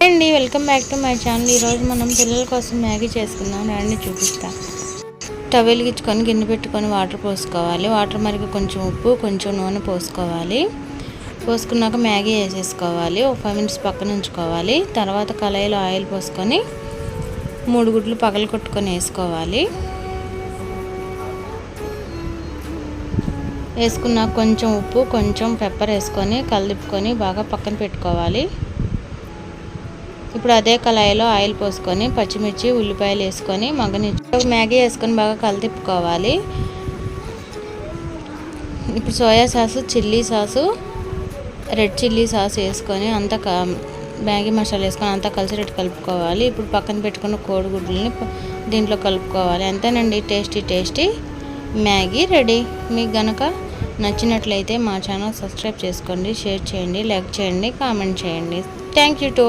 అండి welcome back to my channel. ఈరోజు మనం పిల్లల కోసం మ్యాగీ చేసుకుందాం. రండి చూపిస్తా. స్టవ్ వెలిగించుకొని గిన్నె పెట్టుకొని వాటర్ పోసుకోవాలి. వాటర్ మరిగి కొంచెం ఉప్పు కొంచెం నూనె పోసుకోవాలి. పోసుకున్నాక మ్యాగీ వేసేసుకోవాలి. ఒక 5 minutes పక్కన ఉంచుకోవాలి. తర్వాత కళాయిలో ఆయిల్ పోసుకొని 3 గుడ్లు పగలు కొట్టుకొని వేసుకోవాలి. వేసుకున్నాక కొంచెం ఉప్పు కొంచెం పెప్పర్ వేసుకొని కలుపుకొని బాగా పక్కన పెట్టుకోవాలి. ఇప్పుడు అదే కళాయిలో ఆయిల్ పోసుకొని పచ్చిమిర్చి ఉల్లిపాయలు వేసుకొని మగ్గనిచ్చి మ్యాగీ వేసుకొని బాగా కలిపుకోవాలి. ఇప్పుడు soya sauce chilli sauce red chilli sauce వేసుకొని అంతా మ్యాగీ మసాలా వేసుకొని అంతా కలిసినట్టు కలుపుకోవాలి. ఇప్పుడు పక్కన పెట్టుకున్న కోడిగుడ్లని దీంట్లో కలుపుకోవాలి. అంతేనండి, టేస్టీ మ్యాగీ రెడీ. మీకు గనక నచ్చినట్లయితే మా ఛానల్ సబ్స్క్రైబ్ చేసుకోండి, షేర్ చేయండి, లైక్ చేయండి, కామెంట్ చేయండి. Thank you to